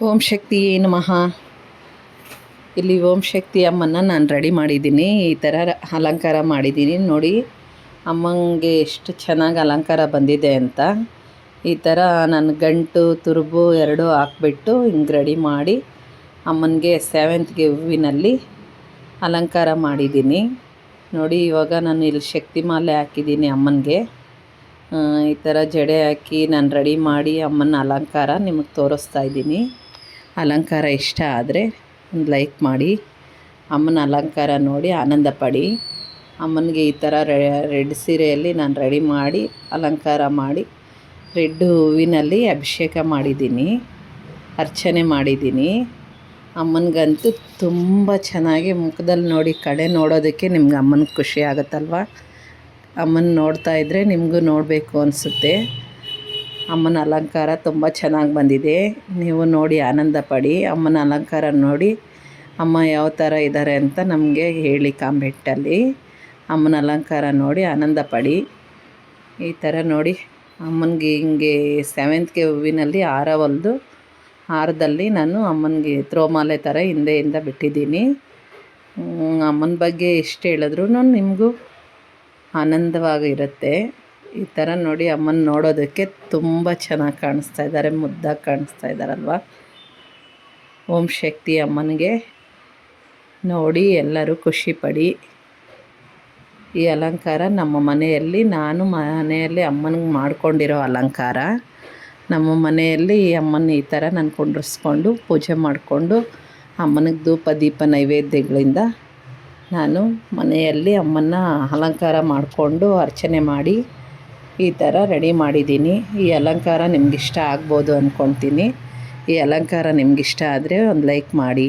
ಓಂ ಶಕ್ತಿ ನಮಃ. ಇಲ್ಲಿ ಓಂ ಶಕ್ತಿ ಅಮ್ಮನ ನಾನು ರೆಡಿ ಮಾಡಿದ್ದೀನಿ. ಈ ಥರ ಅಲಂಕಾರ ಮಾಡಿದ್ದೀನಿ ನೋಡಿ. ಅಮ್ಮಂಗೆ ಎಷ್ಟು ಚೆನ್ನಾಗಿ ಅಲಂಕಾರ ಬಂದಿದೆ ಅಂತ. ಈ ಥರ ನಾನು ಗಂಟು ತುರುಬು ಎರಡೂ ಹಾಕ್ಬಿಟ್ಟು ಹಿಂಗೆ ರೆಡಿ ಮಾಡಿ ಅಮ್ಮನಿಗೆ ಸೇವಂತಿಗೆ ಹೂವಿನಲ್ಲಿ ಅಲಂಕಾರ ಮಾಡಿದ್ದೀನಿ ನೋಡಿ. ಇವಾಗ ನಾನು ಇಲ್ಲಿ ಶಕ್ತಿ ಮಾಲೆ ಹಾಕಿದ್ದೀನಿ ಅಮ್ಮನಿಗೆ. ಈ ಥರ ಜಡೆ ಹಾಕಿ ನಾನು ರೆಡಿ ಮಾಡಿ ಅಮ್ಮನ ಅಲಂಕಾರ ನಿಮಗೆ ತೋರಿಸ್ತಾ ಇದ್ದೀನಿ. ಅಲಂಕಾರ ಇಷ್ಟ ಆದರೆ ಒಂದು ಲೈಕ್ ಮಾಡಿ. ಅಮ್ಮನ ಅಲಂಕಾರ ನೋಡಿ ಆನಂದ ಪಡಿ. ಅಮ್ಮನಿಗೆ ಈ ಥರ ರೆಡ್ ಸೀರೆಯಲ್ಲಿ ನಾನು ರೆಡಿ ಮಾಡಿ ಅಲಂಕಾರ ಮಾಡಿ ರೆಡ್ ಹೂವಿನಲ್ಲಿ ಅಭಿಷೇಕ ಮಾಡಿದ್ದೀನಿ, ಅರ್ಚನೆ ಮಾಡಿದ್ದೀನಿ. ಅಮ್ಮನಿಗಂತೂ ತುಂಬ ಚೆನ್ನಾಗಿ ಮುಖದಲ್ಲಿ ನೋಡಿ, ಕಡೆ ನೋಡೋದಕ್ಕೆ ನಿಮ್ಗೆ ಅಮ್ಮನಿಗೆ ಖುಷಿ ಆಗುತ್ತಲ್ವ. ಅಮ್ಮನ ನೋಡ್ತಾ ಇದ್ದರೆ ನಿಮಗೂ ನೋಡಬೇಕು ಅನಿಸುತ್ತೆ. ಅಮ್ಮನ ಅಲಂಕಾರ ತುಂಬ ಚೆನ್ನಾಗಿ ಬಂದಿದೆ. ನೀವು ನೋಡಿ ಆನಂದ ಪಡಿ. ಅಮ್ಮನ ಅಲಂಕಾರ ನೋಡಿ ಅಮ್ಮ ಯಾವ ಥರ ಇದ್ದಾರೆ ಅಂತ ನಮಗೆ ಹೇಳಿ ಕಾಮೆಂಟಲ್ಲಿ. ಅಮ್ಮನ ಅಲಂಕಾರ ನೋಡಿ ಆನಂದ ಪಡಿ. ಈ ಥರ ನೋಡಿ ಅಮ್ಮನಿಗೆ ಹಿಂಗೆ ಸೇವಂತಿಗೆ ಹೂವಿನಲ್ಲಿ ಹಾರ ಹೊಲ್ದು ಹಾರದಲ್ಲಿ ನಾನು ಅಮ್ಮನಿಗೆ ತ್ರೋಮಾಲೆ ಥರ ಹಿಂದೆಯಿಂದ ಬಿಟ್ಟಿದ್ದೀನಿ. ಅಮ್ಮನ ಬಗ್ಗೆ ಎಷ್ಟು ಹೇಳಿದ್ರೂ ನಿಮಗೂ ಆನಂದವಾಗಿರುತ್ತೆ. ಈ ಥರ ನೋಡಿ ಅಮ್ಮನ ನೋಡೋದಕ್ಕೆ ತುಂಬ ಚೆನ್ನಾಗಿ ಕಾಣಿಸ್ತಾ ಇದ್ದಾರೆ, ಮುದ್ದಾಗಿ ಕಾಣಿಸ್ತಾ ಇದ್ದಾರಲ್ವ. ಓಂ ಶಕ್ತಿ ಅಮ್ಮನಿಗೆ ನೋಡಿ ಎಲ್ಲರೂ ಖುಷಿ ಪಡಿ. ಈ ಅಲಂಕಾರ ನಮ್ಮ ಮನೆಯಲ್ಲಿ, ನಾನು ಮನೆಯಲ್ಲಿ ಅಮ್ಮನಿಗೆ ಮಾಡ್ಕೊಂಡಿರೋ ಅಲಂಕಾರ. ನಮ್ಮ ಮನೆಯಲ್ಲಿ ಅಮ್ಮನ ಈ ಥರ ನಾನು ಕುಂಡ್ರಿಸ್ಕೊಂಡು ಪೂಜೆ ಮಾಡಿಕೊಂಡು ಅಮ್ಮನಿಗೆ ಧೂಪ ದೀಪ ನೈವೇದ್ಯಗಳಿಂದ ನಾನು ಮನೆಯಲ್ಲಿ ಅಮ್ಮನ ಅಲಂಕಾರ ಮಾಡಿಕೊಂಡು ಅರ್ಚನೆ ಮಾಡಿ ಈ ಥರ ರೆಡಿ ಮಾಡಿದ್ದೀನಿ. ಈ ಅಲಂಕಾರ ನಿಮಗಿಷ್ಟ ಆಗ್ಬೋದು ಅಂದ್ಕೊಳ್ತೀನಿ. ಈ ಅಲಂಕಾರ ನಿಮಗಿಷ್ಟ ಆದರೆ ಒಂದು ಲೈಕ್ ಮಾಡಿ.